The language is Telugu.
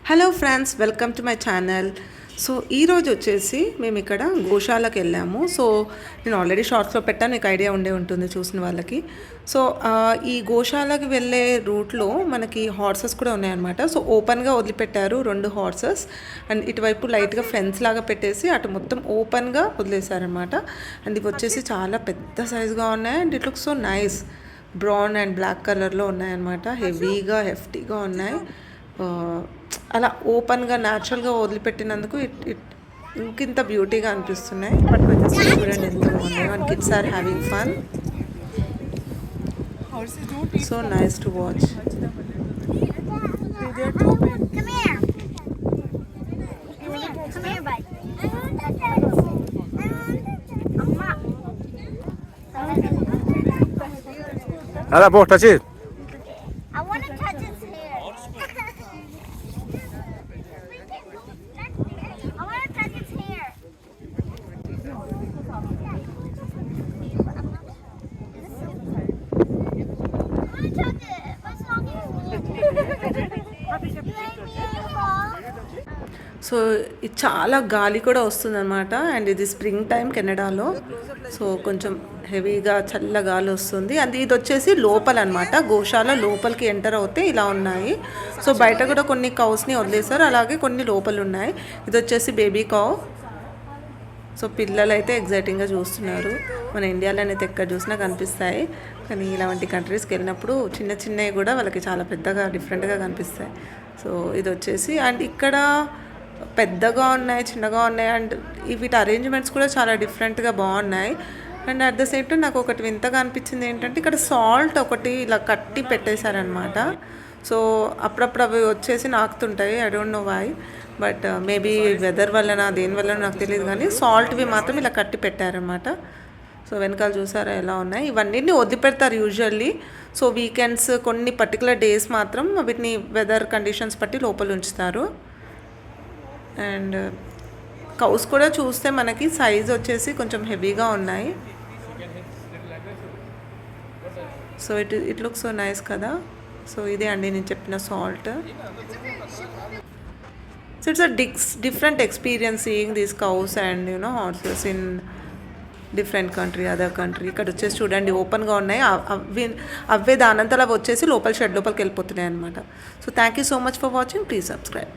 Hello friends, welcome to my channel. So ఈరోజు వచ్చేసి మేము ఇక్కడ గోశాలకు వెళ్ళాము. సో నేను ఆల్రెడీ షార్ట్స్లో పెట్టాను, మీకు ఐడియా ఉండే ఉంటుంది చూసిన వాళ్ళకి. సో ఈ గోశాలకు వెళ్ళే రూట్లో మనకి హార్సెస్ కూడా ఉన్నాయన్నమాట. సో ఓపెన్గా వదిలిపెట్టారు 2 హార్సెస్. అండ్ ఇటువైపు లైట్గా ఫెన్స్ లాగా పెట్టేసి అటు మొత్తం ఓపెన్గా వదిలేశారనమాట. అండ్ ఇవి వచ్చేసి చాలా పెద్ద సైజుగా ఉన్నాయి. And it looks so nice. Brown and black కలర్లో ఉన్నాయన్నమాట. హెవీగా హెఫ్టీగా ఉన్నాయి. అలా ఓపెన్గా న్యాచురల్గా వదిలిపెట్టినందుకు ఇంకింత బ్యూటీగా అనిపిస్తున్నాయి. బట్ వచ్చేసి చూడండి ఎంత బాగున్నాయి. And kids are having fun. So nice to watch. Ada po, touch it. I want to touch his hair. I want to touch his hair. I want to touch it. What's wrong with me? You ain't beautiful. So ఇది చాలా గాలి కూడా వస్తుందన్నమాట. అండ్ ఇది స్ప్రింగ్ టైం కెనడాలో. సో కొంచెం హెవీగా చల్ల గాలి వస్తుంది. అండ్ ఇది వచ్చేసి లోపల అనమాట. గోశాల లోపలికి ఎంటర్ అవుతే ఇలా ఉన్నాయి. సో బయట కూడా కొన్ని కౌస్ని వదిలేశారు, అలాగే కొన్ని లోపల ఉన్నాయి. ఇది వచ్చేసి బేబీ కౌ. సో పిల్లలు అయితే ఎగ్జైటింగ్గా చూస్తున్నారు. మన ఇండియాలోనైతే ఎక్కడ చూసినా కనిపిస్తాయి, కానీ ఇలాంటి కంట్రీస్కి వెళ్ళినప్పుడు చిన్న చిన్నవి కూడా వాళ్ళకి చాలా పెద్దగా డిఫరెంట్గా కనిపిస్తాయి. సో ఇది వచ్చేసి అండ్ ఇక్కడ పెద్దగా ఉన్నాయి, చిన్నగా ఉన్నాయి. అండ్ వీటి అరేంజ్మెంట్స్ కూడా చాలా డిఫరెంట్గా బాగున్నాయి. And at the same time నాకు ఒకటి వింతగా అనిపించింది ఏంటంటే ఇక్కడ సాల్ట్ ఒకటి ఇలా కట్టి పెట్టేశారనమాట. సో అప్పుడప్పుడు అవి వచ్చేసి నాకుతుంటాయి. I don't know why, but maybe weather వల్లనా దేని వల్ల నాకు తెలియదు, కానీ సాల్ట్వి మాత్రం ఇలా కట్టి పెట్టారనమాట. సో వెనకాల చూసారా ఎలా ఉన్నాయి. ఇవన్నీ వదిలిపెడతారు యూజువల్లీ. సో వీకెండ్స్ కొన్ని పర్టికులర్ డేస్ మాత్రం వీటిని వెదర్ కండిషన్స్ బట్టి లోపల ఉంచుతారు. అండ్ కౌస్ కూడా చూస్తే మనకి సైజ్ వచ్చేసి కొంచెం హెవీగా ఉన్నాయి. So it looks so nice కదా. సో ఇదే అండి నేను చెప్పిన salt. So it's a different experience seeing these cows and horses in different country, other country. ఇక్కడ వచ్చేసి చూడండి ఓపెన్గా ఉన్నాయి. అవే దానంతలా వచ్చేసి లోపల షెడ్ లోపలికి వెళ్ళిపోతున్నాయి అనమాట. So thank you so much for watching. Please subscribe.